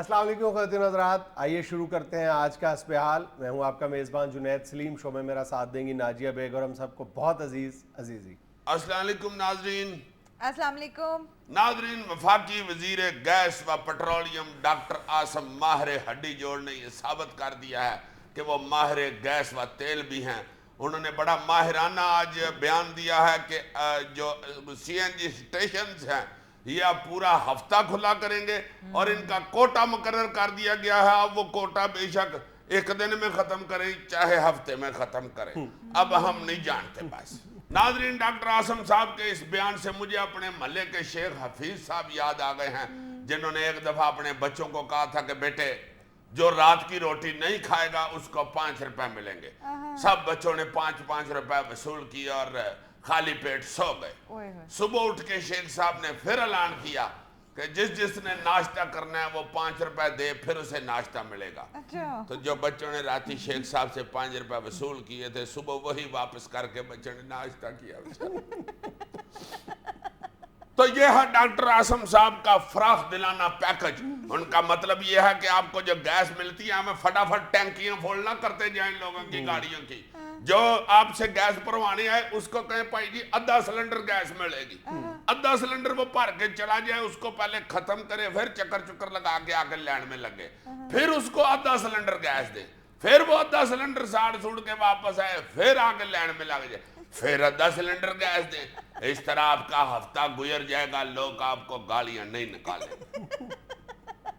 अस्सलाम वालेकुम ख़वातीन हज़रात, आइए शुरू करते हैं आज का हस्ब हाल। मैं हूं आपका मेज़बान जुनैद सलीम। शो में मेरा साथ देंगी नाजिया बेग और हम सबको बहुत अजीज़ी। अस्सलाम वालेकुम नाजरीन। अस्सलाम वालेकुम नाजरीन, वफाकी वजीर गैस व पेट्रोलियम डॉक्टर आसम माहिर हड्डी जोड़ ने यह साबित कर दिया है कि वो माहिर गैस व तेल भी हैं। उन्होंने बड़ा माहिराना आज बयान दिया है कि जो CNG स्टेशंस हैं ये अब पूरा हफ्ता खुला करेंगे और इनका कोटा मुकर्रर कर दिया गया है। अब वो कोटा बेशक एक दिन में ख़त्म करें चाहे हफ्ते में ख़त्म करें, अब हम नहीं जानते। बस नाजरीन, डॉक्टर आसम साहब के इस बयान से मुझे अपने महल्ले के शेख हफीज साहब याद आ गए हैं, जिन्होंने एक दफ़ा अपने बच्चों को कहा था कि बेटे जो रात की रोटी नहीं खाएगा उसको 5 रुपए मिलेंगे। सब बच्चों ने 5-5 रुपए वसूल किया और खाली पेट सो गए। सुबह उठ के शेख साहब ने फिर ऐलान किया कि जिसने नाश्ता करना है वो 5 रुपए दे, फिर उसे नाश्ता मिलेगा। तो जो बच्चों ने राती शेख साहब से 5 रुपए वसूल किए थे, सुबह वही वापस करके बच्चों ने नाश्ता किया। तो ये है डॉक्टर आसम साहब का फराख दिलाना पैकेज। उनका मतलब ये है कि आपको जो गैस मिलती है हमें फटाफट टैंकियां फुल ना करते जाएं लोगों की गाड़ियों की। जो आपसे गैस भरवानी है उसको कहें भाई जी आधा सिलेंडर गैस मिलेगी, आधा सिलेंडर वो भर के चला जाए, उसको पहले खत्म करे, फिर चक्कर लगा के आके लाइन में लगे, फिर उसको आधा सिलेंडर गैस दे, फिर वो आधा सिलेंडर साड़ सूड़ के वापस आए, फिर आके लाइन में लग जाए, फिर आधा सिलेंडर गैस दे। इस तरह आपका हफ्ता गुजर जाएगा, लोग आपको गालियां नहीं निकालेंगे।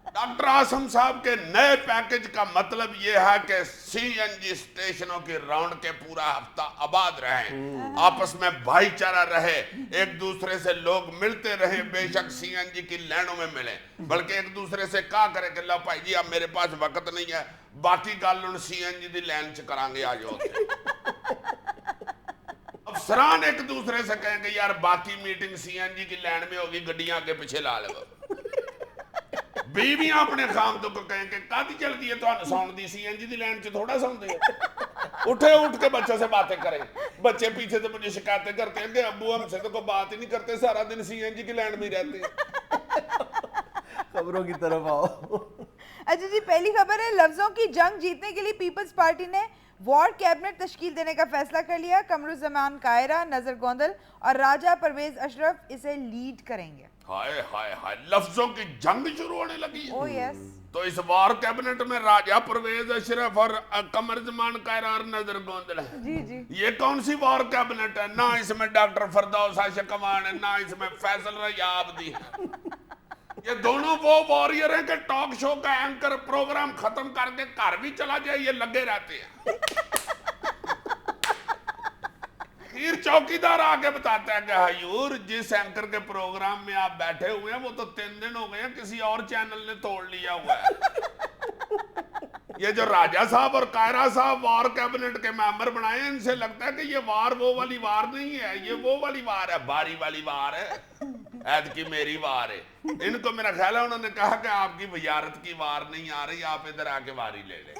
डॉक्टर आसम साहब के नए पैकेज का मतलब यह है कि CNG स्टेशनों की राउंड के पूरा हफ्ता आबाद रहे, आपस में भाईचारा रहे, एक दूसरे से लोग मिलते रहे, बेशक CNG की लाइनों में मिले, बल्कि एक दूसरे से कहा करे कि लो भाई जी अब मेरे पास वक्त नहीं है, बाकी गल उन CNG की लाइन च करांगे आ जाओ। अफसरान एक दूसरे से कहेंगे यार बाकी मीटिंग CNG की लाइन में होगी, गड्डियां आगे पीछे ला लो। बीवियां अपने खामदों को कहेंगे कादी चलती है तो सौन दी CNG की लाइन च थोड़ा सौंदे उठे उठ के बच्चों से बातें करें। बच्चे पीछे से मुझे शिकायतें करते हैं कि अब्बू हमसे तो कोई बात ही नहीं करते, सारा दिन CNG की लाइन में ही रहते हैं। खबरों की तरफ आओ। अच्छा जी, पहली खबर है, लफ्जों की जंग जीतने के लिए पीपल्स पार्टी ने वार कैबिनेट तश्कील देने का फैसला कर लिया। कमरुज़्ज़मान कायरा, नजर गोंदल और राजा परवेज अशरफ इसे लीड करेंगे। हाय हाय हाय, लफ्जों की जंग शुरू होने लगी है। Oh yes. तो इस वार कैबिनेट में राजा परवेज अशरफ और कमरुज़्ज़मान कायरा और नजर गोंदल है। जी जी, ये कौन सी वार कैबिनेट है? ना इसमें डॉक्टर फरदौस आशिक अमान है, ना इसमें फैसल रयाबदी है। ये दोनों वो वॉरियर हैं कि टॉक शो का एंकर प्रोग्राम खत्म करके घर भी चला जाए ये लगे रहते हैं। फिर चौकीदार आके बताता है कि हजूर जिस एंकर के प्रोग्राम में आप बैठे हुए हैं वो तो 3 दिन हो गए हैं, किसी और चैनल ने तोड़ लिया हुआ है। ये जो राजा साहब और कायरा साहब वार कैबिनेट के मेंबर बनाए, इनसे लगता है कि ये वार वो वाली वार नहीं है, ये वो वाली वार है, बारी वाली वार है, ऐद की मेरी वार है। इनको मेरा ख्याल है उन्होंने कहा कि आपकी वजारत की वार नहीं आ रही, आप इधर आके वारी ले लें।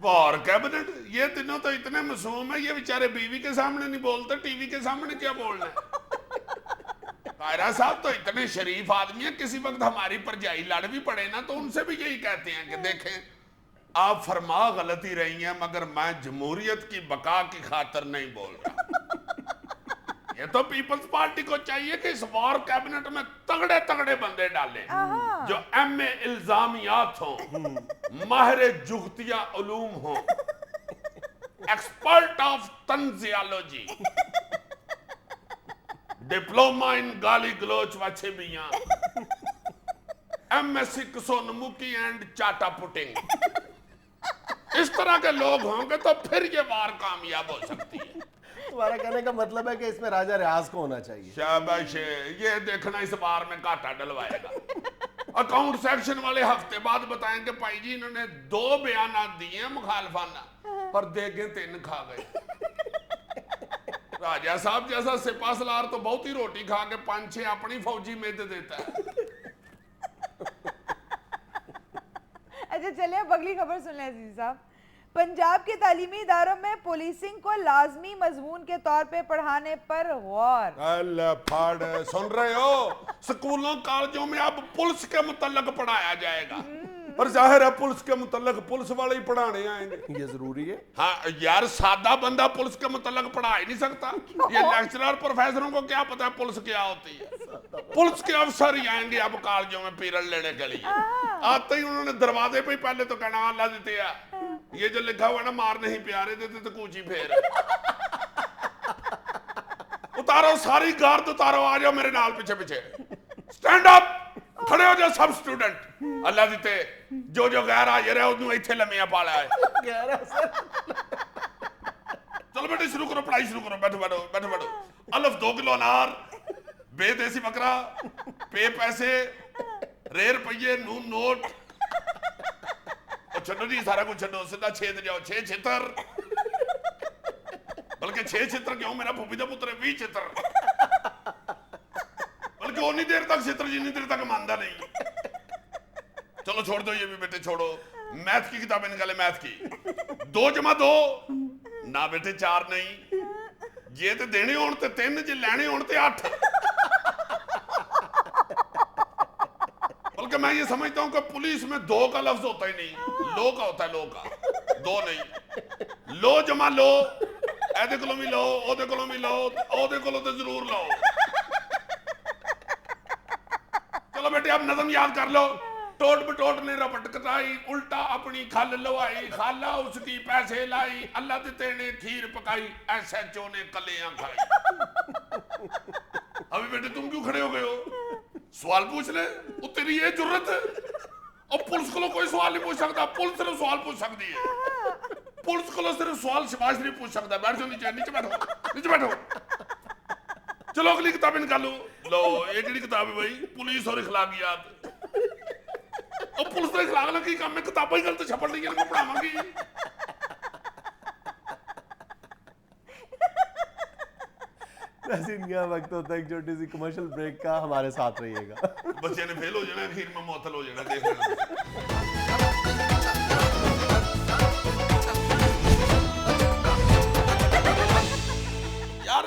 वार कैबिनेट, ये तीनों तो इतने मासूम है, ये बेचारे बीवी के सामने नहीं बोलते, टीवी के सामने क्या बोलना है। कायरा साहब तो इतने शरीफ आदमी है, किसी वक्त हमारी परजाई लड़ भी पड़े ना तो उनसे भी यही कहते हैं कि देखें आप फरमा गलती रही हैं मगर मैं जमहूरियत की बका की खातिर नहीं बोल रहा। ये तो पीपल्स पार्टी को चाहिए कि इस वार कैबिनेट में तगड़े तगड़े बंदे डालें जो MA इल्जामियात हों, माहिर जुगतिया उलूम हों, एक्सपर्ट ऑफ तंजियोलॉजी, डिप्लोमा इन गाली गलोच व छिबियां, MSc कसोनमुखी एंड चाटा पुटिंग। इस तरह के लोग होंगे तो फिर ये वार कामयाब हो सकती है। तुम्हारा कहने का मतलब है कि इसमें राजा रियाज को होना चाहिए। शाबाश, ये देखना इस बार में घाटा डलवाएगा। अकाउंट सेक्शन वाले हफ्ते बाद बताएंगे भाई जी इन्होंने 2 बयान दिए हैं मुखालफाना पर देगे 3 खा गए। राजा साहब जैसा सिपा सलार तो बहुत ही रोटी खा के 5-6 अपनी फौजी में दे देता है। अच्छा चलिए अब अगली खबर सुन लें अजीज साहब। पंजाब के तालीमी इदारों में पुलिसिंग को लाजमी मजमून के तौर पे पढ़ाने पर गौर। अल्लाह फाड़, सुन रहे हो? स्कूलों कॉलेजों में अब पुलिस के मुतल्लक पढ़ाया जाएगा, और जाहिर है पुलिस के मुतल्लक पुलिस वाले ही पढ़ाने आएंगे। ये जरूरी है। हाँ यार, सादा बंदा पुलिस के मुतल्लक पढ़ा ही नहीं सकता। ये लेक्चरर प्रोफेसरों को क्या पता है पुलिस क्या होती है? पुलिस के अफसर ही आएंगे अब कॉलेजों में पीरियड लेने के लिए। आते ही उन्होंने दरवाजे पे ही पहले तो कहना अल्लाह देते हैं, ये जो लिखा हुआ ना मार नहीं प्यारे देते तो कूची फेर। उतारो सारी गार्ड उतारो, आ जाओ मेरे नाल पीछे पीछे, स्टैंड अप, खड़े हो जाओ सब स्टूडेंट। अल्लाह देते जो जो गैर हाजिर है उन्होंने इत्थे लम्मियां पाला है। चलो बेटे शुरू करो, पढ़ाई शुरू करो, बैठो बैठो बैठो बैठो। अल्फ 2 किलो अनार, बे देसी बकरा, पे पैसे, रे रुपये, नून नोट, और छो जी सारा कुछ छो, सीधा 6 जाओ, 6 छितर, बल्कि 6 छितर क्यों, मेरा फूफी का पुत्र है 20 छितर, बल्कि उतनी देर तक छितर जितनी देर तक मानता नहीं। चलो छोड़ दो ये भी बेटे, छोड़ो। मैथ की किताबें निकाले, मैथ की 2 जमा 2 ना बेटे 4 नहीं, ये तो देने होने ते 3, जे लेने होने ते 8। बल्कि मैं ये समझता हूं कि पुलिस में 2 का लफ्ज होता ही नहीं, लो का होता है, लो का, 2 नहीं। लो जमा लो, ऐदे कोलों भी लो, ओदे कोलों भी लो, ओदे कोलों तो जरूर लो। चलो बेटे अब नज़म याद कर लो। टोट बटोट ने रपट कटाई, उल्टा अपनी खल लवाई, खाला उसकी पैसे लाई, अल्लाह देते ने खीर पकाई, SHO ने कलियां खाई। अभी बेटे तुम क्यों खड़े हो गए हो? सवाल पूछ ले, वो तेरी ये जुर्रत है? और पुलिस को कोई सवाल नहीं पूछ सकता, पुलिस सिर्फ सवाल पूछ सकती है। पुलिस को सिर्फ सवाल शबाश नहीं पूछ सकता। बैठ जाओ नीचे, नीचे बैठो, नीचे बैठो। चलो अगली किताबें निकालो। लो एक किताब है भाई, पुलिस और इखलाकियात। और पुलिस ने इखलाक लगी काम में किताबें ही गलत छपड़ ली, मैं पढ़ावांगी। नाज़रीन, यहाँ वक्त होता है एक छोटी सी कमर्शियल ब्रेक का, हमारे साथ रहिएगा। बच्चे ने फेल हो जाना, आखिर में मुअत्तल हो जाना, देख लेना। यार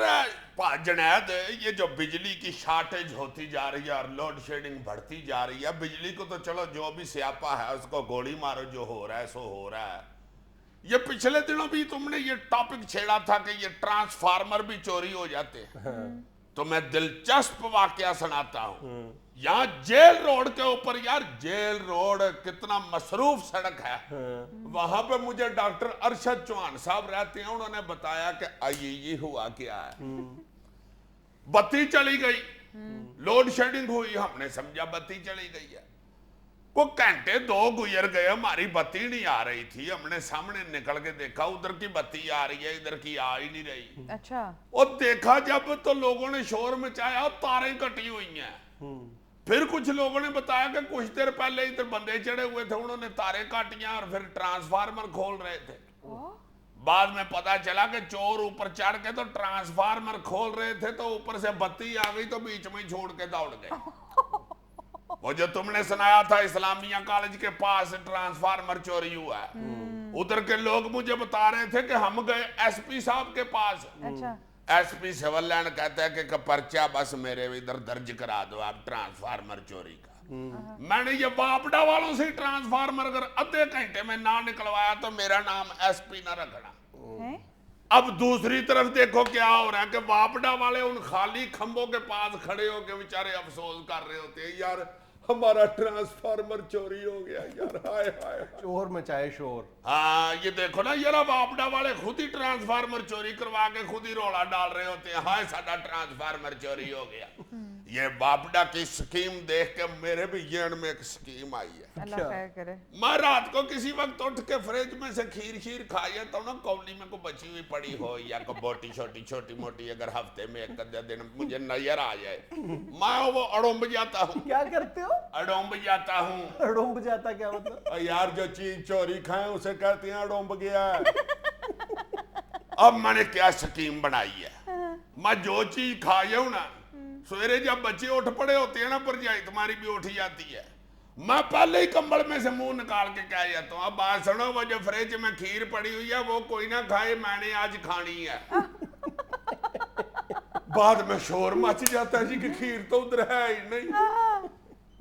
जुनैद, ये जो बिजली की शॉर्टेज होती जा रही है और लोड शेडिंग बढ़ती जा रही है, बिजली को तो चलो जो भी स्यापा है उसको गोली मारो, जो हो रहा है सो हो रहा है। ये पिछले दिनों भी तुमने ये टॉपिक छेड़ा था कि ये ट्रांसफार्मर भी चोरी हो जाते हैं। तो मैं दिलचस्प वाकया सुनाता हूँ। यहाँ जेल रोड के ऊपर, यार जेल रोड कितना मसरूफ सड़क है, वहां पे मुझे डॉक्टर अरशद चौहान साहब रहते हैं, उन्होंने बताया कि आइए ये हुआ क्या है। बत्ती चली गई, लोड शेडिंग हुई, हमने समझा बत्ती चली गई है। वो घंटे 2 गुजर गए, हमारी बत्ती नहीं आ रही थी। हमने सामने निकल के देखा, उधर की बत्ती आ रही है, इधर की आ ही नहीं रही। अच्छा। और देखा जब तो लोगों ने शोर मचाया, तारें कटी हुई हैं। फिर कुछ लोगों ने बताया कि कुछ देर पहले इधर बंदे चढ़े हुए थे, उन्होंने तारें काटियां और फिर ट्रांसफार्मर खोल रहे थे। बाद में पता चला कि चोर ऊपर चढ़ के तो ट्रांसफार्मर खोल रहे थे, तो ऊपर से बत्ती आ गई तो बीच में छोड़ के दौड़ गए। वो जो तुमने सुनाया था इस्लामिया कॉलेज के पास ट्रांसफार्मर चोरी हुआ है, उधर के लोग मुझे बता रहे थे कि हम गए SP साहब के पास। अच्छा। SP सिविल लाइन कहता है कि पर्चा बस मेरे इधर दर्ज करा दो आप ट्रांसफार्मर चोरी का। मैंने ये बापडा वालों से ट्रांसफार्मर अगर आधे घंटे में ना निकलवाया तो मेरा नाम SP ना रखना। अब दूसरी तरफ देखो क्या हो रहा है कि बापडा वाले उन खाली खंभों के पास खड़े होकर बेचारे अफसोस कर रहे होते हैं, यार हमारा ट्रांसफार्मर चोरी हो गया यार, हाय हाय। शोर मचाए शोर। हाँ ये देखो ना, यार बापडा वाले खुद ही ट्रांसफार्मर चोरी करवा के खुद ही रोला डाल रहे होते हैं, हाय साਡਾ ट्रांसफार्मर चोरी हो गया। ये बापडा की स्कीम देख के मेरे भी जेन में एक स्कीम आई है। अल्लाह खैर करे। मैं रात को किसी वक्त उठ के फ्रिज में से खीर खाई तो ना कौली में को बची हुई पड़ी हो या को बोटी छोटी मोटी, अगर हफ्ते में एक दिन मुझे नजर आ जाए, मैं वो अड़ोंब जाता हूँ। क्या करते हो? अड़ोंब जाता हूँ। अड़ोंब जाता क्या मतलब? यार जो चीज चोरी खाए उसे कहते हैं अड़ोंब गया। अब मैंने क्या स्कीम बनाई है, मैं जो चीज खाई हूं ना, सवेरे जब बच्चे उठ पड़े होते हैं ना, परजाई तुम्हारी भी उठ जाती है, میں پہلے ہی کمبل میں سے منہ نکال کے کہہ جاتا ہوں اب بات سنو وہ جو فریج میں کھیر پڑی ہوئی ہے وہ کوئی نہ کھائے میں نے آج کھانی ہے بعد میں شور مچ جاتا ہے جی کہ کھیر تو ادھر ہے ہی نہیں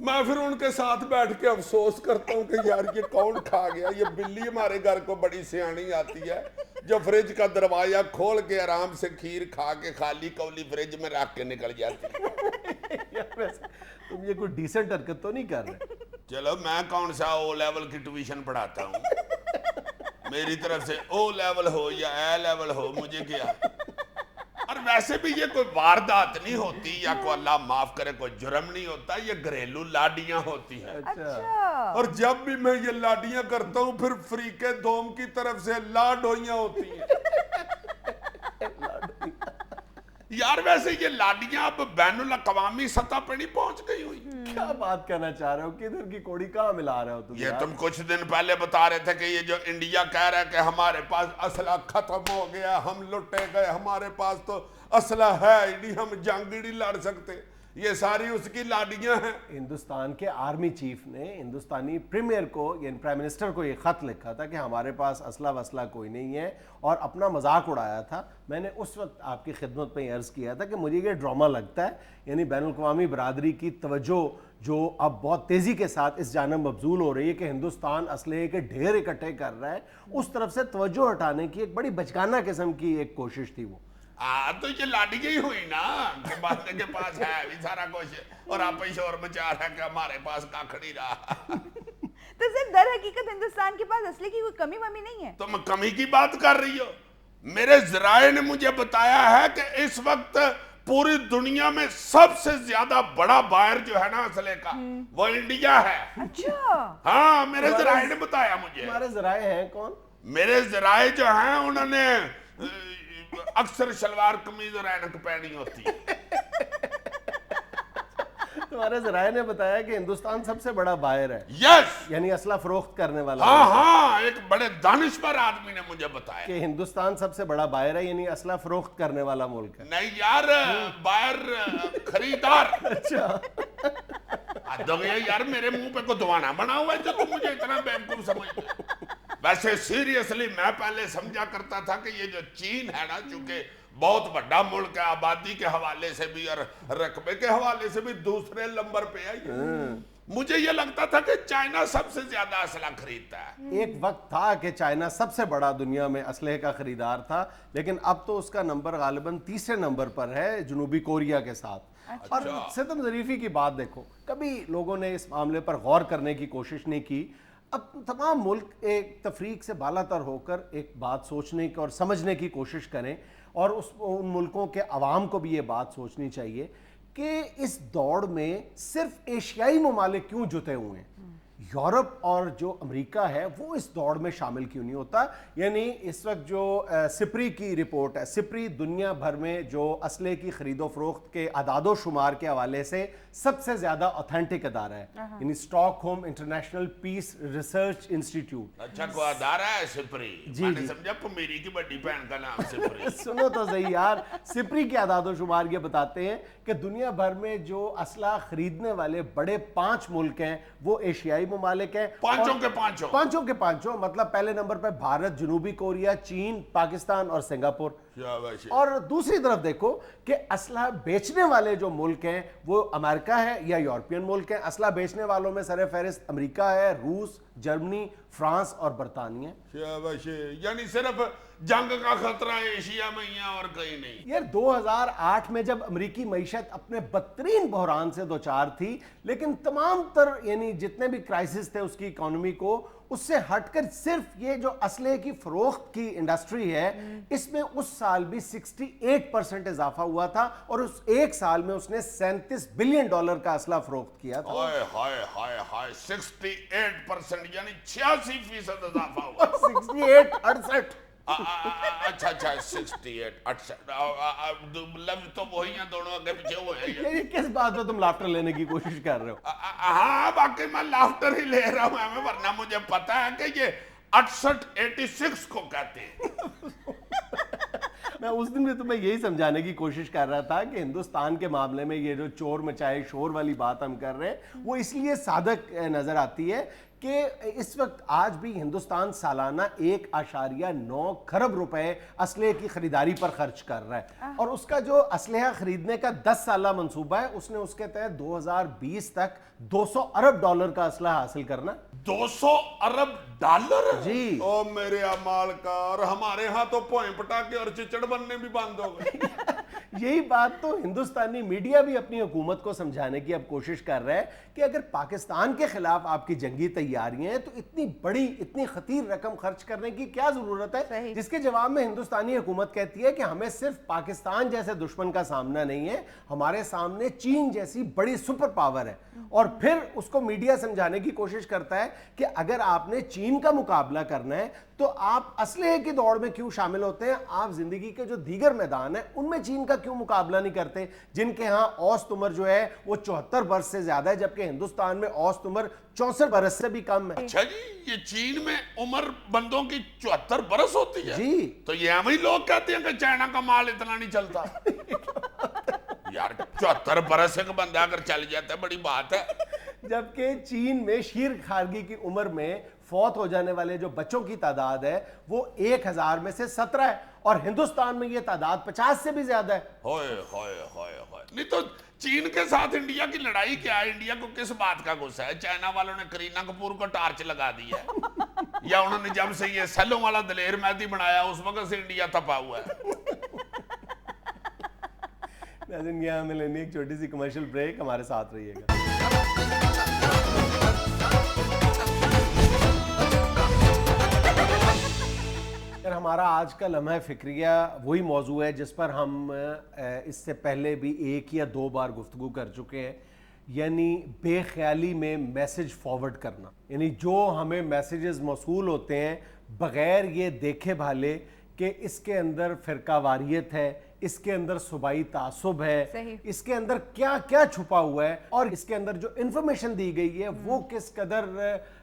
میں پھر ان کے ساتھ بیٹھ کے افسوس کرتا ہوں کہ یار یہ کون کھا گیا یہ بلی ہمارے گھر کو بڑی سیانی آتی ہے جو فریج کا دروازہ کھول کے آرام سے کھیر کھا کے خالی کولی فریج میں رکھ کے نکل جاتی ہے تم یہ کوئی ڈیسنٹ حرکت تو نہیں کر رہے چلو میں کون سا او لیول کی ٹیوشن پڑھاتا ہوں میری طرف سے او لیول ہو یا اے لیول ہو مجھے کیا اور ویسے بھی یہ کوئی واردات نہیں ہوتی یا کوئی اللہ معاف کرے کوئی جرم نہیں ہوتا یہ گھریلو لاڈیاں ہوتی ہیں اور جب بھی میں یہ لاڈیاں کرتا ہوں پھر فریق دوم کی طرف سے لاڈویاں ہوتی ہیں یار ویسے یہ لاڈیاں اب بین الاقوامی سطح پہ نہیں پہنچ گئی ہوئی کیا بات کہنا چاہ رہے ہو کدھر کی کوڑی کہاں ملا رہے ہو تم یہ تم کچھ دن پہلے بتا رہے تھے کہ یہ جو انڈیا کہہ رہا ہے کہ ہمارے پاس اسلحہ ختم ہو گیا ہم لٹے گئے ہمارے پاس تو اسلحہ ہے ہی نہیں ہم جنگ نہیں لڑ سکتے یہ ساری اس کی لاڈیاں ہیں ہندوستان کے آرمی چیف نے ہندوستانی پریمیئر کو یعنی پرائم منسٹر کو یہ خط لکھا تھا کہ ہمارے پاس اسلحہ وسلح کوئی نہیں ہے اور اپنا مذاق اڑایا تھا میں نے اس وقت آپ کی خدمت میں عرض کیا تھا کہ مجھے یہ ڈرامہ لگتا ہے یعنی بین الاقوامی برادری کی توجہ جو اب بہت تیزی کے ساتھ اس جانب مبذول ہو رہی ہے کہ ہندوستان اسلحے کے ڈھیر اکٹھے کر رہا ہے اس طرف سے توجہ ہٹانے کی ایک بڑی بچگانہ قسم کی ایک کوشش تھی وہ تو یہ لاڈیاں ہی ہوئی نا کہ بندے کے پاس ہے بھی سارا کچھ اور آپ ہی شور مچا رہا ہے کہ ہمارے پاس کاکھ نہیں رہا تو صرف در حقیقت ہندوستان کے پاس اسلحے کی کوئی کمی ومی نہیں ہے تم کمی کی بات کر رہی ہو میرے ذرائع نے مجھے بتایا ہے کہ اس وقت پوری دنیا میں سب سے زیادہ بڑا بائر جو ہے نا اسلحے کا وہ انڈیا ہے اچھا ہاں میرے ذرائع نے بتایا مجھے تمہارے ذرائع ہیں کون میرے ذرائع جو ہیں انہوں نے اکثر شلوار قمیض اور اینک پہنی ہوتی تمہارے ذرائع نے بتایا کہ ہندوستان سب سے بڑا بائر ہے یس یعنی اسلحہ فروخت کرنے والا ہاں ایک بڑے دانشور آدمی نے مجھے بتایا کہ ہندوستان سب سے بڑا بائر ہے یعنی اسلحہ فروخت کرنے والا ملک ہے نہیں یار بائر خریدار اچھا یار میرے منہ پہ کو دوانا بنا ہوا ہے جو تم مجھے اتنا بیوقوف سمجھتے ویسے سیریسلی میں پہلے سمجھا کرتا تھا کہ یہ جو چین ہے نا چونکہ بہت بڑا ملک ہے آبادی کے حوالے سے بھی اور رقبے کے حوالے سے بھی دوسرے نمبر پہ ہے مجھے یہ لگتا تھا کہ چائنا سب سے زیادہ اسلحہ خریدتا ہے ایک وقت تھا کہ چائنا سب سے بڑا دنیا میں اسلحے کا خریدار تھا لیکن اب تو اس کا نمبر غالباً تیسرے نمبر پر ہے جنوبی کوریا کے ساتھ اور ستم ظریفی کی بات دیکھو کبھی لوگوں نے اس معاملے پر غور کرنے کی کوشش نہیں کی اب تمام ملک ایک تفریق سے بالا تر ہو کر ایک بات سوچنے کی اور سمجھنے کی کوشش کریں اور ان ملکوں کے عوام کو بھی یہ بات سوچنی چاہیے کہ اس دوڑ میں صرف ایشیائی ممالک کیوں جتے ہوئے ہیں یورپ اور جو امریکہ ہے وہ اس دوڑ میں شامل کیوں نہیں ہوتا یعنی اس وقت جو سپری کی رپورٹ ہے سپری دنیا بھر میں جو اسلحے کی خرید و فروخت کے اعداد و شمار کے حوالے سے سب سے زیادہ اوتھینٹک ادارہ ہے یعنی stock home international peace research institute اچھا کو ادارہ ہے سپری میں نے سمجھا پمیری کی بڑی بہن کا نام سپری سنو تو صحیح یار سپری کے اعداد و شمار یہ بتاتے ہیں کہ دنیا بھر میں جو اسلحہ خریدنے والے بڑے 5 ملک ہیں وہ ایشیائی ممالک ہیں پانچوں کے پانچوں مطلب پہلے نمبر پہ بھارت جنوبی کوریا چین پاکستان اور سنگاپور اور دوسری طرف دیکھو کہ اسلحہ بیچنے والے جو ملک ہیں وہ امریکہ ہے یا یورپین ملک ہیں اسلحہ بیچنے والوں میں سر فہرست امریکہ ہے روس جرمنی فرانس اور برطانیہ یعنی صرف جنگ کا خطرہ ایشیا میں ہی ہے اور کہیں نہیں یار 2008 میں جب امریکی معیشت اپنے بدترین بحران سے دوچار تھی لیکن تمام تر یعنی جتنے بھی کرائسس تھے اس کی اکانومی کو اس سے ہٹ کر صرف یہ جو اسلحے کی فروخت کی انڈسٹری ہے اس میں اس سال بھی 68% اضافہ ہوا تھا اور اس ایک سال میں اس نے $37 بلین کا اسلحہ فروخت کیا تھا 68% یعنی 86% اضافہ ہوا 68 اچھا 68 لفظ تو وہی ہیں دونوں اگے پیچھے ہوئے ہیں یہ کس بات پہ تم لافٹر لینے کی کوشش کر رہے ہو ہاں باقی میں لافٹر ہی لے رہا ہوں ورنہ مجھے پتا ہے کہ یہ 68 86 کو کہتے ہیں मैं उस दिन भी तुम्हें यही समझाने की कोशिश कर रहा था कि हिंदुस्तान के मामले में ये जो चोर मचाए शोर वाली बात हम कर रहे हैं वो इसलिए साधक नजर आती है कि इस वक्त आज भी हिंदुस्तान सालाना 1.9 खरब रुपए असलहे की खरीदारी पर खर्च कर रहा है, और उसका जो असलहा खरीदने का 10 साला मंसूबा है उसने उसके तहत 2020 तक 200 अरब डॉलर का असलहा हासिल करना। 200 अरब डॉलर जी। ओ मेरे अमाल का, और हमारे यहाँ तो पोए पटाखे और चिचड़ बनने भी बंद हो गए। यही बात तो हिंदुस्तानी मीडिया भी अपनी हुकूमत को समझाने की अब कोशिश कर रहा है कि अगर पाकिस्तान के खिलाफ आपकी जंगी तैयारियां हैं तो इतनी बड़ी इतनी खतीर रकम खर्च करने की क्या जरूरत है, जिसके जवाब में हिंदुस्तानी हुकूमत कहती है कि हमें सिर्फ पाकिस्तान जैसे दुश्मन का सामना नहीं है, हमारे सामने चीन जैसी बड़ी सुपर पावर है। और फिर उसको मीडिया समझाने की कोशिश करता है कि अगर आपने चीन का मुकाबला करना है तो आप असलहे की दौड़ में क्यों शामिल होते हैं, आप जिंदगी के जो दीगर मैदान है उनमें चीन का क्यों मुकाबला नहीं करते, जिनके यहाँ औसत उम्र जो है वो 74 बरस से ज्यादा है, जबकि हिंदुस्तान में औसत उम्र 64 बरस से भी कम है। अच्छा जी, ये चीन में उम्र बंदों की 74 बरस होती है जी। तो ये हम ही लोग कहते हैं कि चाइना का माल इतना नहीं चलता। यार 74 बरस एक बंदा अगर चल जाता है बड़ी बात है। जबकि चीन में शीर खारगी की उम्र में फौत हो जाने वाले जो बच्चों की तादाद है वो 1000 में से 17 है, और हिंदुस्तान में ये तादाद 50 से भी ज्यादा है। होए होए होए होए, नहीं तो चीन के साथ इंडिया की लड़ाई क्या है? इंडिया को किस बात का गुस्सा है? चाइना वालों ने करीना कपूर को टार्च लगा दी है या उन्होंने जब से ये सैलों वाला दलेर मेहदी बनाया उस वक्त से इंडिया तपा हुआ है। यहाँ हमें लेनी एक छोटी सी कमर्शियल ब्रेक, हमारे साथ रहिएगा। हमारा आज का लम्हा फिक्रिया वही मौजू है जिस पर हम इससे पहले भी 1 या 2 बार गुफ्तगू कर चुके हैं, यानी बेख्याली में मैसेज फॉरवर्ड करना। यानी जो हमें मैसेजेस मौसूल होते हैं बग़ैर ये देखे भाले कि इसके अंदर फ़िरकावारियत है, इसके अंदर सूबाई तासुब है, इसके अंदर क्या क्या छुपा हुआ है, और इसके अंदर जो इंफॉर्मेशन दी गई है वो किस कदर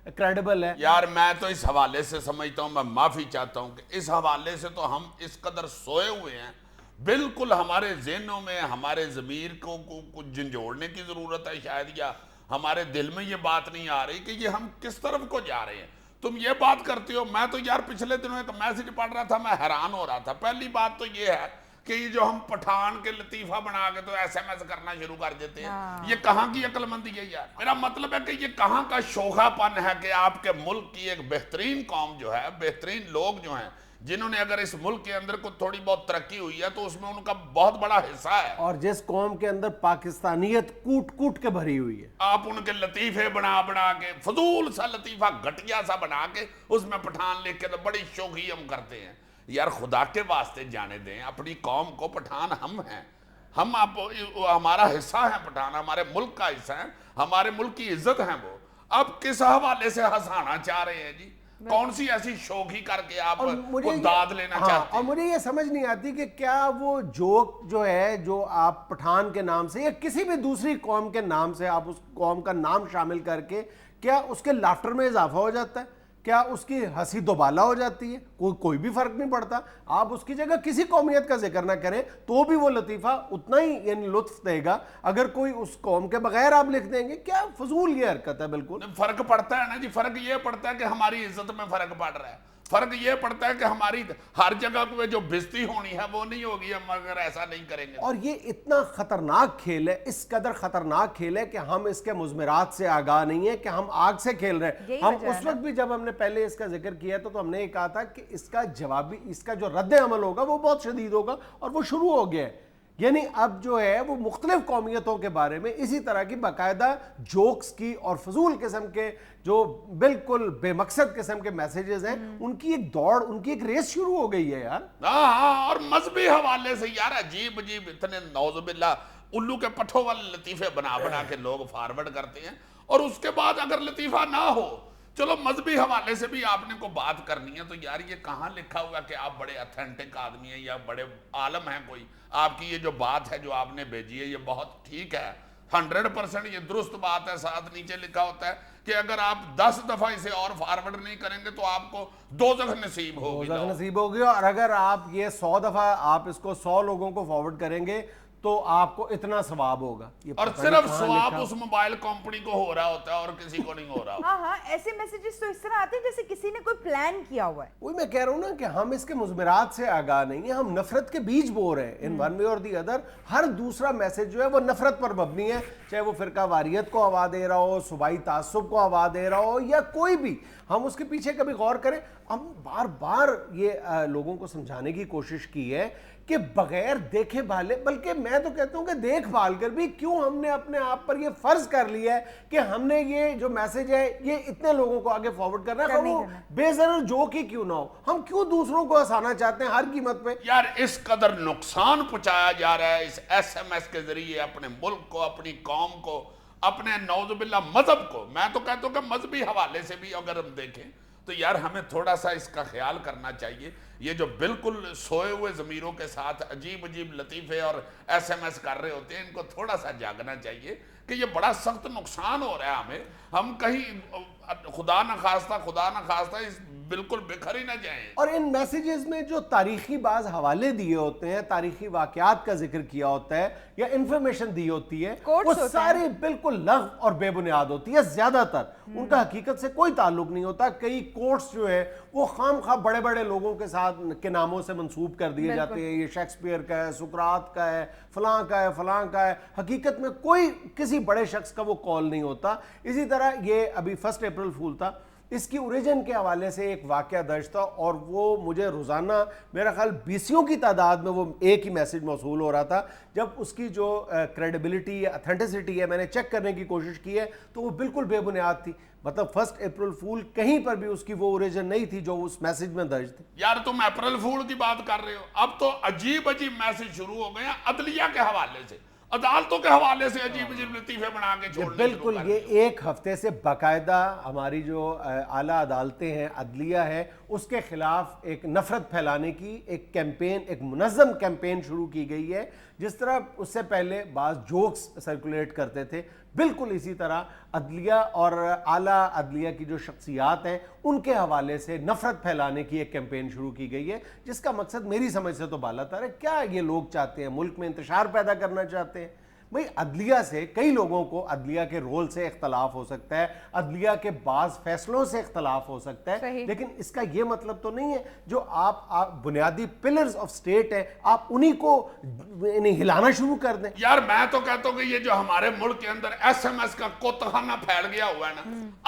क्रेडिबल है। यार मैं तो इस हवाले से समझता हूँ, मैं माफ़ी चाहता हूँ कि इस हवाले से तो हम इस कदर सोए हुए हैं, बिल्कुल हमारे ज़हनों में हमारे ज़मीर को कुछ झंझोड़ने की ज़रूरत है शायद, या हमारे दिल में ये बात नहीं आ रही कि ये हम किस तरफ को जा रहे हैं। तुम ये बात करते हो, मैं तो यार पिछले दिनों एक मैसेज पढ़ रहा था, मैं हैरान हो रहा था। पहली बात तो ये है कि ये जो हम पठान के लतीफा बना के तो SMS करना शुरू कर देते हैं, ये कहाँ की अक्लमंदी है यार? मेरा मतलब है कि ये कहाँ का शोखापन है कि आपके मुल्क की एक बेहतरीन कौम जो है, बेहतरीन लोग जो हैं, जिन्होंने अगर इस मुल्क के अंदर को थोड़ी बहुत तरक्की हुई है तो उसमें उनका बहुत बड़ा हिस्सा है, और जिस कौम के अंदर पाकिस्तानियत कूट कूट के भरी हुई है, आप उनके लतीफे बना बना के, फजूल सा लतीफा घटिया सा बना के उसमें पठान लिख के तो बड़ी शोखी हम करते हैं। यार खुदा के वास्ते जाने दें अपनी कौम को, पठान हम हैं, हम आप हमारा हिस्सा है, पठान हमारे मुल्क का हिस्सा है, हमारे मुल्क की इज्जत है वो। अब किस हवाले से हंसाना चाह रहे हैं जी? कौन सी ऐसी शोखी करके आप को दाद लेना चाहते हैं? और मुझे ये समझ नहीं आती कि क्या वो जोक जो है जो आप पठान के नाम से या किसी भी दूसरी कौम के नाम से आप उस कौम का नाम शामिल करके क्या उसके लाफ्टर में इजाफा हो जाता है? क्या उसकी हंसी दोबाला हो जाती है? कोई भी फर्क नहीं पड़ता। आप उसकी जगह किसी कौमियत का जिक्र ना करें तो भी वो लतीफ़ा उतना ही यानी लुत्फ देगा अगर कोई उस कौम के बगैर आप लिख देंगे। क्या फजूल ये हरकत है। बिल्कुल फर्क पड़ता है ना जी, फर्क ये पड़ता है कि हमारी इज्जत में फर्क पड़ रहा है, फर्क ये पड़ता है कि हमारी हर जगह पे जो बेइज्जती होनी है वो नहीं होगी हम अगर ऐसा नहीं करेंगे। और ये इतना खतरनाक खेल है, इस कदर खतरनाक खेल है कि हम इसके मुज़मिरात से आगाह नहीं है कि हम आग से खेल रहे हैं। हम उस वक्त भी जब हमने पहले इसका जिक्र किया तो हमने ये कहा था कि इसका जवाबी, इसका जो रद्द अमल होगा वो बहुत शदीद होगा, और वो शुरू हो गया है। यानी अब जो है वो मुख्तलिफ कौमियतों के बारे में इसी तरह की बाकायदा जोक्स की और फजूल किस्म के जो बिल्कुल बेमकसद किस्म के मैसेजेस हैं, उनकी एक दौड़, उनकी एक रेस शुरू हो गई है यार। हाँ, और मजहबी हवाले से यार अजीब अजीब इतने नौजुबिल्ला उल्लू के पट्ठों वाले लतीफे बना बना के लोग फॉरवर्ड करते हैं, और उसके बाद अगर लतीफा ना हो, चलो मजहबी हवाले से भी आपने को बात करनी है तो यार ये कहाँ लिखा हुआ कि आप बड़े ऑथेंटिक आदमी हैं या बड़े आलम हैं कोई? आपकी ये जो बात है जो आपने भेजी है ये बहुत ठीक है, 100% یہ درست بات ہے. ساتھ نیچے لکھا ہوتا ہے کہ اگر آپ 10 دفعہ اسے اور فارورڈ نہیں کریں گے تو آپ کو دوزخ نصیب ہوگی. دوزخ نصیب ہوگی. اور اگر آپ یہ 100 دفعہ آپ اس کو 100 لوگوں کو فارورڈ کریں گے تو آپ کو اتنا ثواب ہوگا. اور صرف ثواب اس موبائل کمپنی کو ہو رہا ہوتا ہے اور کسی کو نہیں ہو رہا. ہاں ایسے میسیجز تو اس طرح آتے ہیں جیسے کسی نے کوئی پلان کیا ہوا ہے. وہی میں کہہ رہا ہوں نا کہ ہم اس کے مضمرات سے آگاہ نہیں ہیں, ہم نفرت کے بیج بو رہے ہیں ان ون وے اور دی ادر. ہر دوسرا میسج جو ہے وہ نفرت پر مبنی ہے, چاہے وہ فرقہ واریت کو ہوا دے رہا ہو, صوبائی تعصب کو ہوا دے رہا ہو, یا کوئی بھی. ہم اس کے پیچھے کبھی غور کریں. ہم بار بار یہ لوگوں کو سمجھانے کی کوشش کی ہے کہ بغیر دیکھے بھالے, بلکہ میں تو کہتا ہوں کہ دیکھ بھال کر بھی کیوں ہم نے اپنے آپ پر یہ فرض کر لیا ہے کہ ہم نے یہ جو میسج ہے یہ اتنے لوگوں کو آگے فارورڈ کرنا ہے, وہ بے ضرر جو کہ کیوں نہ ہو. ہم کیوں دوسروں کو ہنسانا چاہتے ہیں ہر قیمت پہ؟ یار اس قدر نقصان پہنچایا جا رہا ہے اس ایس ایم ایس کے ذریعے اپنے ملک کو, اپنی قوم کو, اپنے نعوذ باللہ مذہب کو. میں تو کہتا ہوں کہ مذہبی حوالے سے بھی اگر ہم دیکھیں تو یار ہمیں تھوڑا سا اس کا خیال کرنا چاہیے. یہ جو بالکل سوئے ہوئے ضمیروں کے ساتھ عجیب عجیب لطیفے اور ایس ایم ایس کر رہے ہوتے ہیں, ان کو تھوڑا سا جاگنا چاہیے کہ یہ بڑا سخت نقصان ہو رہا ہے ہمیں. ہم کہیں خدا نخواستہ اس بالکل بکھر ہی نہ جائیں. اور ان میسیجز میں جو تاریخی بعض حوالے دیے ہوتے ہیں, تاریخی واقعات کا ذکر کیا ہوتا ہے یا انفارمیشن دی ہوتی ہے, وہ ساری بالکل لغو اور بے بنیاد ہوتی ہے. زیادہ تر ان کا حقیقت سے کوئی تعلق نہیں ہوتا. کئی کوٹس جو ہے وہ خام خواہ بڑے بڑے لوگوں کے ساتھ کے ناموں سے منسوب کر دیے جاتے ہیں. یہ شیکسپیئر کا ہے, سقراط کا ہے, فلاں کا ہے, فلاں کا ہے. حقیقت میں کوئی کسی بڑے شخص کا وہ کال نہیں ہوتا. اسی طرح یہ ابھی 1 اپریل فول تھا, اس کی اوریجن کے حوالے سے ایک واقعہ درج تھا, اور وہ مجھے روزانہ میرا خیال 20 کی تعداد میں وہ ایک ہی میسج موصول ہو رہا تھا. جب اس کی جو کریڈیبلٹی یا اتھینٹسٹی ہے میں نے چیک کرنے کی کوشش کی ہے تو وہ بالکل بے بنیاد تھی. مطلب 1 اپریل فول کہیں پر بھی اس کی وہ اوریجن نہیں تھی جو اس میسج میں درج تھی. یار تم اپریل فول کی بات کر رہے ہو, اب تو عجیب عجیب میسج شروع ہو گئے ہیں عدلیہ کے حوالے سے, عدالتوں کے حوالے سے عجیب عجیب لطیفے بنا کے چھوڑنے. بالکل, یہ ایک ہفتے سے باقاعدہ ہماری جو اعلیٰ عدالتیں ہیں, عدلیہ ہے, اس کے خلاف ایک نفرت پھیلانے کی ایک کیمپین, ایک منظم کیمپین شروع کی گئی ہے. جس طرح اس سے پہلے بعض جوکس سرکولیٹ کرتے تھے, بالکل اسی طرح عدلیہ اور اعلیٰ عدلیہ کی جو شخصیات ہیں ان کے حوالے سے نفرت پھیلانے کی ایک کیمپین شروع کی گئی ہے, جس کا مقصد میری سمجھ سے تو بالاتر ہے. کیا یہ لوگ چاہتے ہیں؟ ملک میں انتشار پیدا کرنا چاہتے ہیں. بھئی عدلیہ سے کئی لوگوں کو عدلیہ کے رول سے اختلاف ہو سکتا ہے, عدلیہ کے بعض فیصلوں سے اختلاف ہو سکتا ہے, لیکن اس کا یہ مطلب تو نہیں ہے جو آپ بنیادی پلرز آف سٹیٹ ہیں آپ انہی کو ہلانا شروع کر دیں. یار میں تو کہتا ہوں کہ یہ جو ہمارے ملک کے اندر ایس ایم ایس کا کوتخانہ پھیل گیا ہوا ہے نا,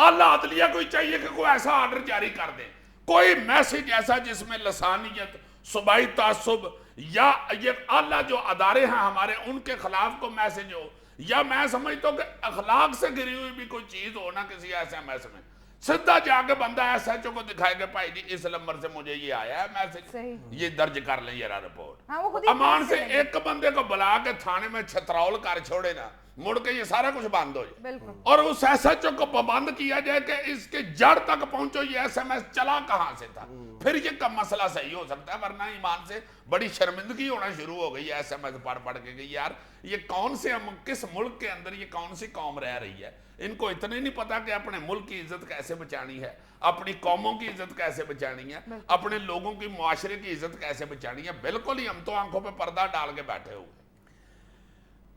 اعلیٰ عدلیہ کو چاہیے کہ کوئی ایسا آرڈر جاری کر دیں, کوئی میسج ایسا جس میں لسانیت, صوبائی تعصب یا یہ اعلیٰ جو ادارے ہیں ہمارے ان کے خلاف کو میسج ہو, یا میں سمجھتا ہوں کہ اخلاق سے گری ہوئی بھی کوئی چیز ہو نا کسی ایس ایم ایس میں, سدھا جا کے بندہ ایس ایچ او کو دکھائے گا بھائی جی اس نمبر سے مجھے یہ آیا ہے میسج, یہ درج کر لیں یہ رپورٹ. امان سے ایک بندے کو بلا کے تھانے میں چھتراول کر چھوڑے نا, مڑ کے یہ سارا کچھ بند ہو جائے, اور اس ایس ایچ او کو پابند کیا جائے کہ اس کے جڑ تک پہنچو یہ ایس ایم ایس چلا کہاں سے تھا, پھر یہ کم مسئلہ صحیح ہو سکتا ہے. ورنہ ایمان سے بڑی شرمندگی ہونا شروع ہو گئی ہے ایس ایم ایس پڑھ کے کہ یار یہ کون سے, ہم کس ملک کے اندر یہ کون سی قوم رہ رہی ہے. ان کو اتنا نہیں پتا کہ اپنے ملک کی عزت کیسے بچانی ہے, اپنی قوموں کی عزت کیسے بچانی ہے, اپنے لوگوں کی معاشرے کی عزت کیسے بچانی ہے. بالکل ہی ہم تو آنکھوں پہ پردہ ڈال کے بیٹھے ہوئے.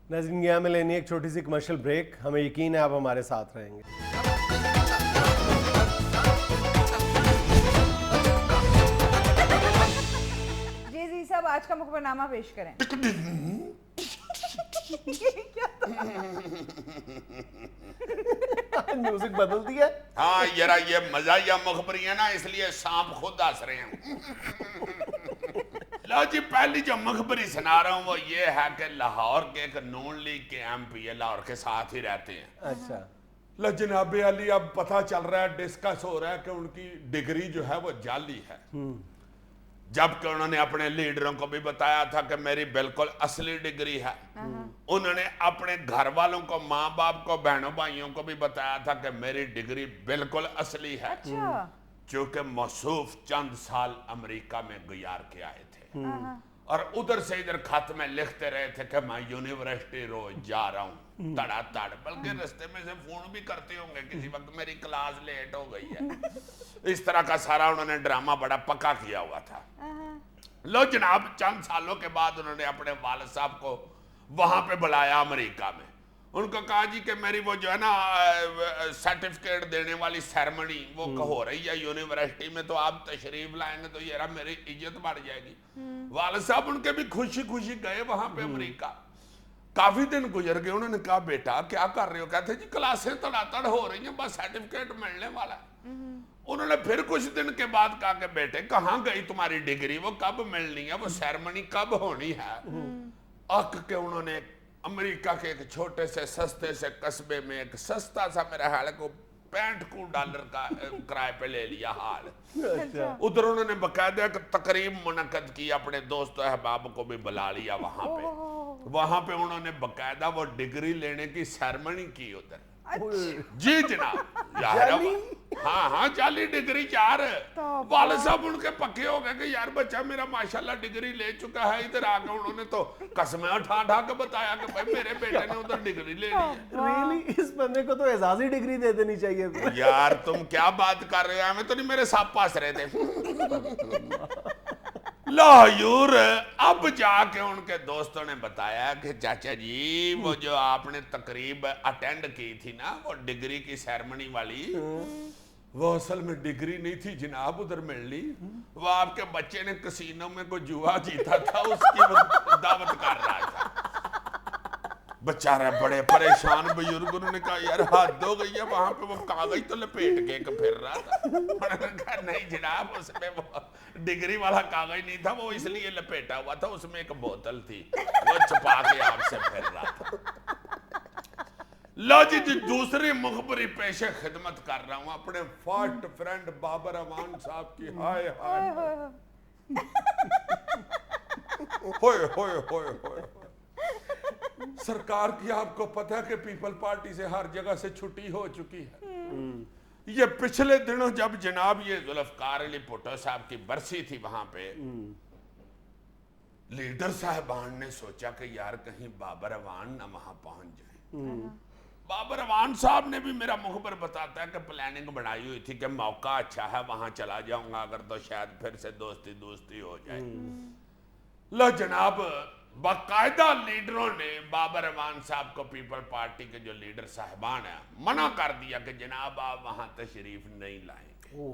ناظرین یہاں میں لینی ایک چھوٹی سی کمرشل بریک, ہمیں یقین ہے آپ ہمارے ساتھ رہیں گے. جی صاحب آج کا مخبر نامہ پیش کریں. میوزک بدل دیا. ہاں یرا یہ مزاحیہ مخبری ہے نا, اس لیے سانپ خود ہنس رہے ہیں. لو جی پہلی جو مخبری سنا رہا ہوں وہ یہ ہے کہ لاہور کے ایک نون لیگ کے ایم پی لاہور کے ساتھ ہی رہتے ہیں. اچھا جناب علی اب پتہ چل رہا ہے, ڈسکس ہو رہا ہے کہ ان کی ڈگری جو ہے وہ جعلی ہے, جبکہ انہوں نے اپنے لیڈروں کو بھی بتایا تھا کہ میری بالکل اصلی ڈگری ہے. انہوں نے اپنے گھر والوں کو, ماں باپ کو, بہنوں بھائیوں کو بھی بتایا تھا کہ میری ڈگری بالکل اصلی ہے, چونکہ موصوف چند سال امریکہ میں گزار کے آئے تھے. اور ادھر سے ادھر خط میں لکھتے رہے تھے کہ میں یونیورسٹی روز جا رہا ہوں تڑا تڑ، بلکہ رستے میں سے فون بھی کرتے ہوں گے کسی وقت میری کلاس لیٹ ہو گئی ہے. اس طرح کا سارا انہوں نے ڈرامہ بڑا پکا کیا ہوا تھا. لو جناب چند سالوں کے بعد انہوں نے اپنے والد صاحب کو وہاں پہ بلایا امریکہ میں. ان کو کہا جی کہ میری وہ جو ہے نا سرٹیفکیٹ دینے والی سیرمنی وہ ہو رہی ہے یونیورسٹی میں، تو آپ تشریف لائیں گے تو یہ رہا میری عزت بڑھ جائے گی. والد صاحب ان کے بھی خوشی خوشی گئے وہاں پہ امریکہ. کافی دن گزر گئے. انہوں نے کہا بیٹا کیا کر رہے ہو؟ کہتے جی کلاسیں تڑا تڑ ہو رہی ہیں، بس سرٹیفکیٹ ملنے والا ہے. انہوں نے پھر کچھ دن کے بعد کہا کہ بیٹے کہاں گئی تمہاری ڈگری، وہ کب ملنی ہے، وہ سیرمنی کب ہونی ہے؟ اک کے انہوں نے امریکہ کے ایک چھوٹے سے سستے سے قصبے میں ایک سستا سا میرا حال کو $65 کا کرائے پہ لے لیا حال. ادھر انہوں نے باقاعدہ ایک تقریب منعقد کی، اپنے دوست و احباب کو بھی بلا لیا وہاں پہ. وہاں پہ انہوں نے باقاعدہ وہ ڈگری لینے کی سیرمنی کی ادھر. جی جناب یار ہاں جعلی ڈگری یار. والد صاحب ان کے پکے ہو گئے کہ یار بچہ میرا ماشاءاللہ ڈگری لے چکا ہے. ادھر آ کے انہوں نے تو قسمیں اٹھا کے بتایا کہ بھائی میرے بیٹے نے ادھر ڈگری لے لی ہے. ریلی اس بندے کو تو اعزازی ڈگری دے دینی چاہیے. یار تم کیا بات کر رہے ہو؟ ہمیں تو نہیں میرے ساتھ پاس رہے تھے. لاہور اب جا کے ان کے دوستوں نے بتایا کہ چاچا جی وہ جو آپ نے تقریب اٹینڈ کی تھی نا وہ ڈگری کی سیرمنی والی، وہ اصل میں ڈگری نہیں تھی جناب ادھر ملنی. وہ آپ کے بچے نے کسینوں میں کوئی جوا جیتا تھا اس کی دعوت کر رہا تھا. بچارہ بڑے پریشان بزرگ. انہوں نے کہا یار حد ہو گئی ہے، وہاں پہ وہ کاغذ تو لپیٹ کے پھر رہا تھا. انہوں نے کہا نہیں جناب اس میں وہ ڈگری والا کاغذ نہیں تھا، وہ اس لیے لپیٹا ہوا تھا، اس میں ایک بوتل تھی وہ چھپا کے آپ سے پھر رہا تھا. لو جی دوسری مخبری پیش خدمت کر رہا ہوں اپنے فاسٹ فرینڈ بابر امان صاحب کی. ہائے ہائے ہوئے ہوئے ہوئے ہوئے. سرکار کی آپ کو پتہ ہے کہ پیپل پارٹی سے ہر جگہ سے چھٹی ہو چکی ہے. یہ پچھلے دنوں جب جناب یہ ذوالفقار علی بھٹو صاحب کی برسی تھی وہاں پہ لیڈر صاحبان نے سوچا کہ یار کہیں بابر امان نہ وہاں پہنچ جائیں. بابر امان صاحب نے بھی میرا مخبر بتاتا ہے کہ پلاننگ بنائی ہوئی تھی کہ موقع اچھا ہے وہاں چلا جاؤں گا اگر تو شاید پھر سے دوستی ہو جائے. لو جناب باقاعدہ لیڈروں نے بابر امان صاحب کو پیپل پارٹی کے جو لیڈر صاحبان ہیں منع کر دیا کہ جناب آپ وہاں تشریف نہیں لائیں گے.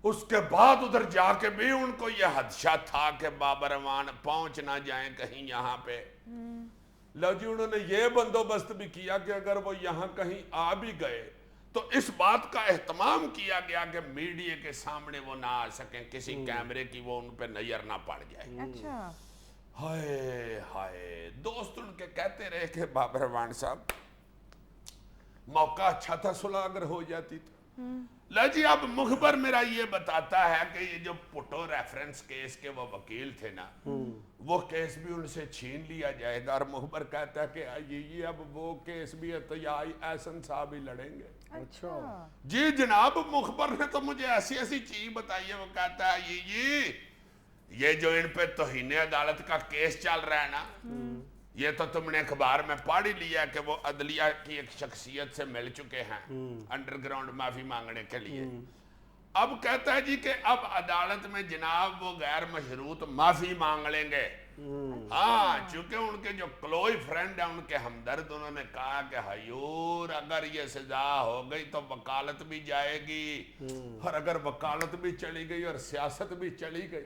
اس کے بعد ادھر جا کے بھی ان کو یہ خدشہ تھا کہ بابر امان پہنچ نہ جائیں کہیں یہاں پہ. لو جی انہوں نے یہ بندوبست بھی کیا کہ اگر وہ یہاں کہیں آ بھی گئے تو اس بات کا اہتمام کیا گیا کہ میڈیا کے سامنے وہ نہ آ سکیں، کسی کیمرے کی وہ ان پہ نظر نہ پڑ جائے. اچھا ہائے ہائے. دوست ان کے کہتے رہے کہ بابر امان صاحب موقع اچھا تھا صلح اگر ہو جاتی تو. جی اب مخبر میرا یہ بتاتا ہے کہ یہ جو پٹو ریفرنس کیس کے وہ وکیل تھے نا وہ کیس بھی ان سے چھین لیا جائے گا. اور مخبر کہتا ہے کہ یہ اب وہ کیس بھی ہے تو یا احسن صاحب ہی لڑیں گے. اچھا جی جناب مخبر نے تو مجھے ایسی چیز بتائی ہے. وہ کہتا ہے یہ جو ان پہ توہین عدالت کا کیس چل رہا ہے نا یہ تو تم نے اخبار میں پڑھ ہی لیا کہ وہ عدلیہ کی ایک شخصیت سے مل چکے ہیں انڈر گراؤنڈ معافی مانگنے کے لیے. اب کہتا ہے جی کہ اب عدالت میں جناب وہ غیر مشروط معافی مانگ لیں گے. ہاں چونکہ ان کے جو کلوئی فرینڈ ہیں ان کے ہمدرد انہوں نے کہا کہ حیور اگر یہ سزا ہو گئی تو وکالت بھی جائے گی اور اگر وکالت بھی چلی گئی اور سیاست بھی چلی گئی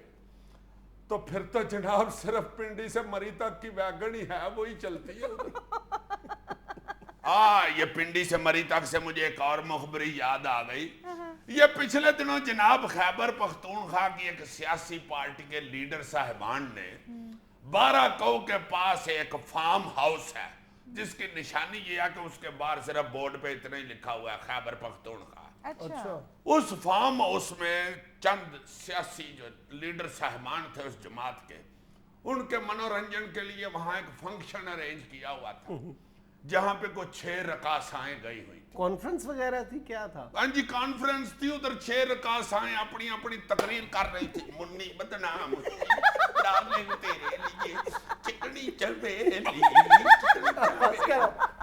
تو پھر تو جناب صرف پنڈی سے مری تک کی ویگن ہی ہے وہی چلتی ہے. یہ پنڈی سے مری تک سے مجھے ایک اور مخبری یاد آ گئی. یہ پچھلے دنوں جناب خیبر پختونخوا کی ایک سیاسی پارٹی کے لیڈر صاحبان نے 12 کو کے پاس ایک فارم ہاؤس ہے جس کی نشانی یہ ہے کہ اس کے باہر صرف بورڈ پہ اتنا ہی لکھا ہوا ہے خیبر پختونخوا. اچھا اس فارم ہاؤس میں چند سیاسی جو لیڈر صاحبان تھے اس جماعت کے ان کے منورنجن کے لیے وہاں ایک فنکشن ارینج کیا ہوا تھا. जहां पे कुछ 6 रकासाएं गई हुई। कॉन्फ्रेंस वगैरह थी, क्या था? हाँ जी, कॉन्फ्रेंस थी, उधर 6 रकासाएं अपनी अपनी तकरीर कर रही थी। मुन्नी बदनाम डार्लिंग तेरे लिए चिकनी चमेली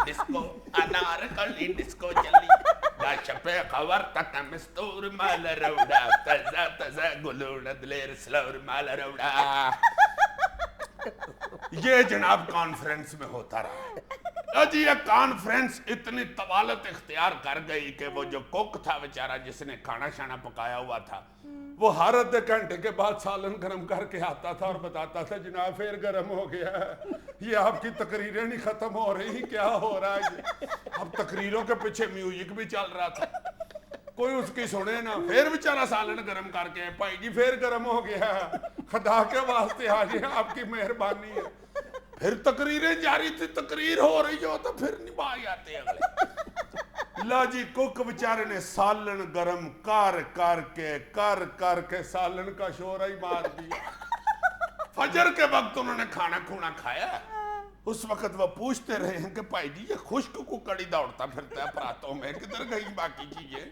डिस्को अनारकली डिस्को चली गाशपे खबर तक मस्तूर माल रौड़ा तजा तजा गुलूड़ दलेर स्लोर माल रौड़ा। ये जनाब कॉन्फ्रेंस में होता रहा। जी ये कॉन्फ्रेंस इतनी तवालत इख्तियार कर गई कि वो जो कुक था बेचारा जिसने खाना शाना पकाया हुआ था, वो हर आधे घंटे के बाद सालन गर्म करके आता था और बताता था जनाब फिर गर्म हो गया है, ये आपकी तकरीरें नहीं खत्म हो रही, क्या हो रहा है ये? अब तकरीरों के पीछे म्यूजिक भी चल रहा था, कोई उसकी सुने ना, फिर बेचारा सालन गर्म करके भाई जी फिर गर्म हो गया, खुदा के वास्ते आ गया, आपकी मेहरबानी है। फिर तकरीरें जारी थी, तकरीर हो रही हो तो फिर निभा जाते अगले। ला जी कुक बेचारे ने सालन गरम कर करके सालन का शोर ही मार दिया। फजर के वक्त उन्होंने खाना खूना खाया। उस वक्त वो पूछते रहे हैं कि भाई जी ये खुश्क कुकड़ी दौड़ता फिरता है परातों में, किधर गई बाकी चीजें,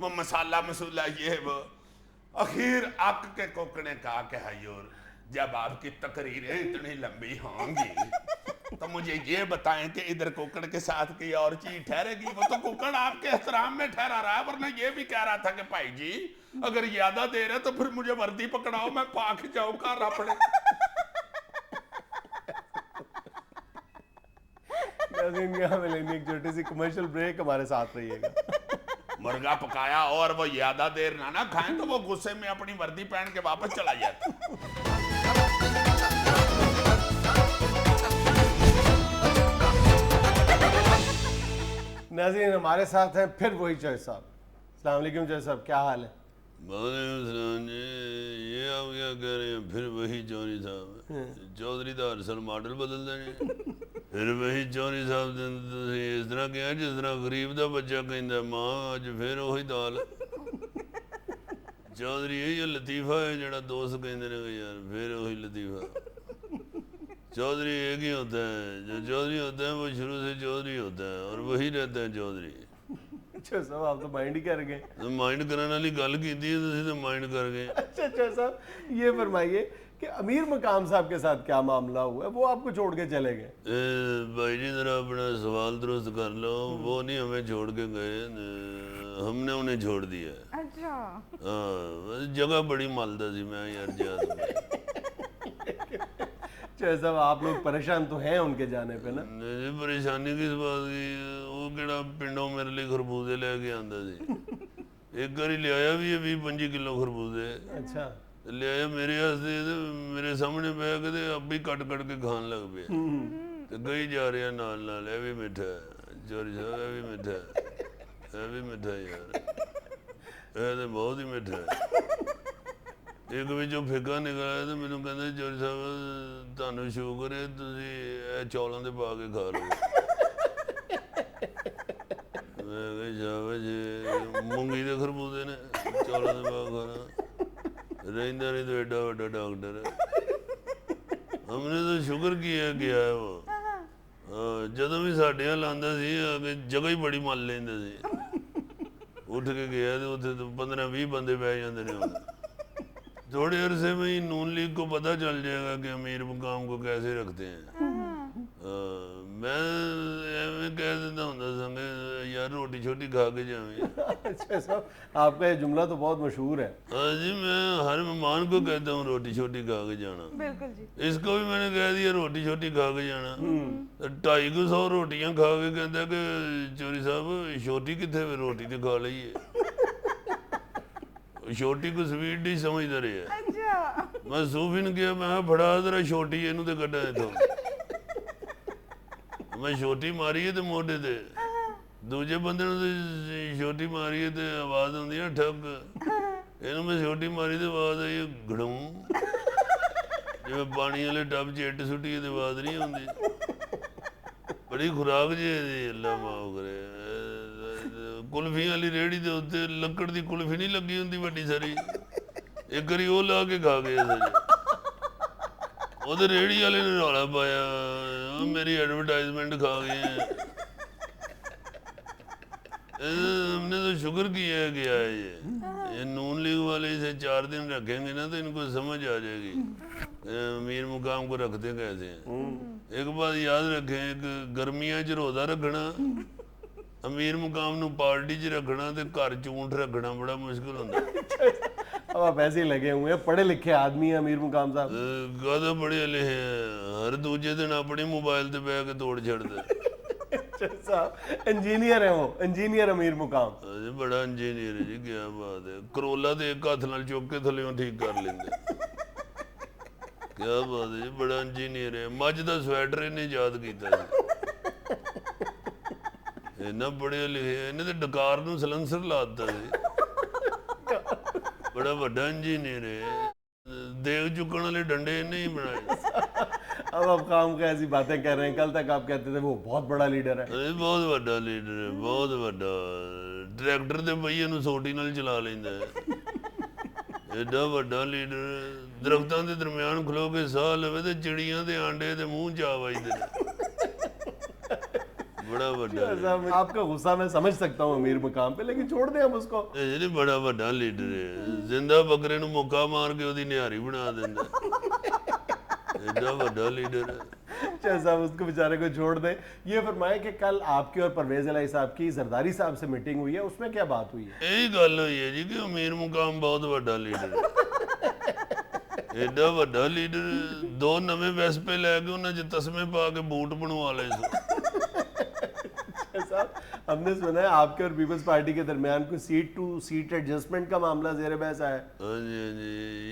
वो मसाला मसूला ये वो। आखिर अक के कुक ने कहा कि हजूर जब आपकी तकरीरें इतनी लंबी होंगी तो मुझे ये बताएं कि इधर कुकड़ के साथ कोई और चीज ठहरेगी? वो तो कुकड़ आपके एहतराम में ठहरा रहा है, वरना ये भी कह रहा था कि भाई जी अगर ज्यादा देर है तो फिर मुझे वर्दी पकड़ाओ, मैं पाक जाऊं घर अपने। एक छोटी सी कमर्शियल ब्रेक, हमारे साथ रहिएगा। मुर्गा पकाया और वो ज्यादा देर ना खाएं तो वो गुस्से में अपनी वर्दी पहन के वापस चला जाता। नाज़रीन हमारे साथ हैं फिर वही चौधरी साहब। अस्सलाम वालेकुम चौधरी साहब, क्या हाल है? ये आप क्या कह रहे हैं? फिर वही चौधरी साहब, चौधरी तो हर साल मॉडल बदल देने। फिर वही चौधरी साहब इस तरह कहा जिस तरह गरीब का बच्चा कहता मां अज फिर वही दाल। चौधरी यही लतीफा है जरा दोस्त कहते हैं यार फिर वही लतीफा। चौधरी एक ही होता है, जो चौधरी होता है वो शुरू से चौधरी होता है और वही रहता है चौधरी। अच्छा साहब आप तो माइंड ही कर गए। तो माइंड करने वाली गल की तो माइंड कर गए। अच्छा साहब ये फरमाइए कि अमीर मकाम साहब के साथ क्या मामला हुआ है, वो आपको छोड़ के चले गए? भाई जी जरा अपना सवाल दुरुस्त कर लो, वो नहीं हमें छोड़ के गए, हमने उन्हें छोड़ दिया। अच्छा हाँ जगह बड़ी मालदा सी मैं यार ज्यादा। चौधरी साहब आप लोग परेशान तो हैं उनके जाने पे ना? नहीं परेशानी किस बात की, वो केड़ा पिंडों मेरे लिए खरबूजे लेके आंदा सी। एक बारी ले आया भी है 20-25 किलो खरबूजे। अच्छा ले आया मेरे वास्ते, मेरे सामने बैठ के अब भी कट के खान लग पे। तो गई जा रहा नाल नाल ये भी मिठा है चौधरी साहब, ये भी मिठा है, ये भी मिठा है यार, ये तो बहुत ही मिठा है। एक ਵਿੱਚੋਂ ਫਿੱਕਾ ਨਿਕਲਿਆ ਤੇ ਮੈਨੂੰ ਕਹਿੰਦੇ ਚੌਧਰੀ ਸਾਹਿਬ ਤੁਹਾਨੂੰ ਸ਼ੂਗਰ ਹੈ ਤੁਸੀਂ ਇਹ ਚੌਲਾਂ ਦੇ ਪਾ ਕੇ ਖਾ ਲਓ। ਮੈਂ ਕਿਹਾ ਸ਼ਾਬਾਸ਼ ਮੂੰਗੀ ਦੇ ਖਰਬੂਜ਼ੇ ਨੇ ਚੌਲਾਂ ਦੇ ਪਾ ਖਾਣਾ, ਰਹਿੰਦਾ ਨਹੀਂ ਤਾਂ ਐਡਾ ਵੱਡਾ ਡਾਕਟਰ ਹੈ। हमने तो शुक्र किया गया है वो। ਜਦੋਂ ਵੀ ਸਾਡੇ ਨਾਲ ਆਉਂਦਾ ਸੀ ਜਗ੍ਹਾ ਹੀ ਬੜੀ ਮੰਨ ਲੈਂਦਾ ਸੀ। ਉੱਠ ਕੇ ਗਿਆ ਤੇ ਉੱਥੇ 15-20 ਬੰਦੇ ਬਹਿ ਜਾਂਦੇ ਨੇ। थोड़े अरसे में ही नून लीग को पता चल जाएगा कि अमीर मुकाम को कैसे रखते हैं। मैं कह देता हूँ संगे यार रोटी छोटी खा के जावे। अच्छा साहब आपका ये जुमला तो बहुत मशहूर है। हाँ जी मैं हर मेहमान को कहता हूँ रोटी छोटी खा के जाना। बिल्कुल जी। इसको भी मैंने कह दिया रोटी छोटी खा के जाना। 250 रोटियां खा के कहता कि चौधरी साहब छोटी कितने रोटी तो खा लीए। छोटी को स्वीट डिश समझते रहे। अच्छा मैं सूफी ने किया मैं फड़ा तेरा छोटी इनू ते कड्डा इथों। मैं छोटी मारी है ते मोढे ते, दूजे बंदे नूं ते छोटी मारी है ते आवाज आउंदी है ठक, इनू मैं छोटी मारी ते आवाज आई घड़ूं, जिवें पानी वाले टब च इट सुट्टी ते आवाज नहीं आउंदी। बड़ी खुराक जी अल्लाह माफ करे। कुल्फी वाली रेहड़ी के उत्ते लकड़ की कुल्फी नहीं लगी होंगी वड्डी सारी, एक बारी वो ला के खा गए। ਉਹਦੇ ਰੇੜੀ ਵਾਲੇ ਨੇ ਰੌਲਾ ਪਾਇਆ, ਉਹ ਮੇਰੀ ਐਡਵਰटाइजमेंट खा गए हैं। हमने तो शुक्र किया है कि आए ये नून लीग वाले इसे 4 दिन रखेंगे ना तो इनको समझ आ जाएगी अमीर मुकाम को रखते कैसे हैं। एक बात याद रखें, एक गर्मियां च रोजा रखना, अमीर मुकाम नू पार्टी च रखना ते घर च ऊंट रखना बड़ा मुश्किल होता। अब आप ऐसे ही लगे हुए हैं, पढ़े लिखे आदमी हैं अमीर मुकाम साहब। कादा पढ़े लिखे हैं, हर दूजे दिन अपने मोबाइल ते बह के तोड़ छड़दे। साहब इंजीनियर है वो, इंजीनियर अमीर मुकाम। अरे बड़ा इंजीनियर है जी, क्या बात है। करोला तो एक हाथ नाल चुक के थल्लेओं ठीक कर लेंदे। क्या बात है जी, बड़ा इंजीनियर है। मझ दा स्वेटर इन्हें याद कीता जी। इन्ना पढ़े लिखे, इन्हें तो डकार नूं सलंसर ला दित्ता जी। बड़ा वड्डा इंजीनियर है। देग चुकण वाले डंडे इन्हें ही बनाए। अब आप काम का ऐसी बातें कर रहे हैं, कल तक आप कहते थे वो बहुत बड़ा लीडर है। अरे बहुत वड्डा लीडर है, बहुत वड्डा। ट्रैक्टर दे पहिए नूं सोटी नाल चला लैंदा है। एडा वड्डा लीडर, दरख्तां दे दरमियान खलो के साह लवे ते चिड़ियां दे आंडे ते मूंह च आ वजदे ने। बड़ा वड्डा साहब आपका गुस्सा मैं समझ सकता हूँ अमीर मुकाम पे, लेकिन छोड़ दें हम उसको। जी बड़ा वड्डा लीडर है। जिंदा बकरे नूं मुक्का मार के ओदी निहारी बना दिंदा। एडा वड्डा लीडर है। अच्छा साहब उसको बेचारे को छोड़ दें। ये फरमाएं कि कल आपकी और परवेज इलाही साहब की जरदारी साहब से मीटिंग हुई है, उसमें क्या बात हुई है? यही गल हुई है जी कि अमीर मुकाम बहुत वड्डा लीडर है। एडा वड्डा लीडर, 2 नवे वेस्पे लैके उन्हें च तस्मे पा के बूट बनवा ले। साहब हमने सुना है आपके और पीपल्स पार्टी के दरमियान कोई सीट टू सीट एडजस्टमेंट का मामला जेर बहस है। हाँ जी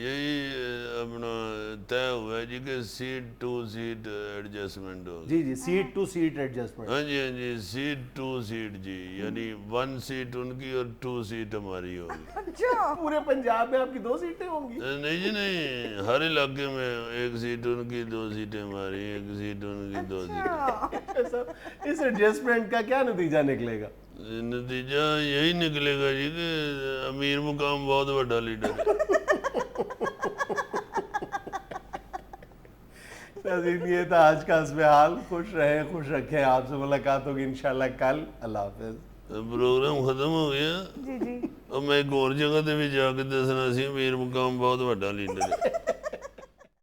यही अपना तय हुआ है जी कि सीट टू सीट एडजस्टमेंट हो। जी जी, सीट टू सीट एडजस्टमेंट। हाँ जी सीट टू सीट जी, यानी 1 सीट उनकी और 2 सीट हमारी होगी। अच्छा पूरे पंजाब में आपकी 2 सीटें होंगी? नहीं जी नहीं, हर इलाके में 1 सीट उनकी, 2 सीटें हमारी, 1 सीट उनकी, 2 सीटें। साहब इस एडजस्टमेंट का क्या नतीजा निकलेगा? नतीजा यही निकलेगा जी कि अमीर मुकाम बहुत बड़ा लीडर है। नाज़रीन ये था आज का हस्बे हाल। खुश रहे, खुश रखें। आपसे मुलाकात होगी इंशाल्लाह कल। अल्लाह हाफिज। प्रोग्राम खत्म हो गया। जी जी और मैं एक और जगह ते भी जाके दसना सी अमीर मुकाम बहुत बड़ा लीडर है।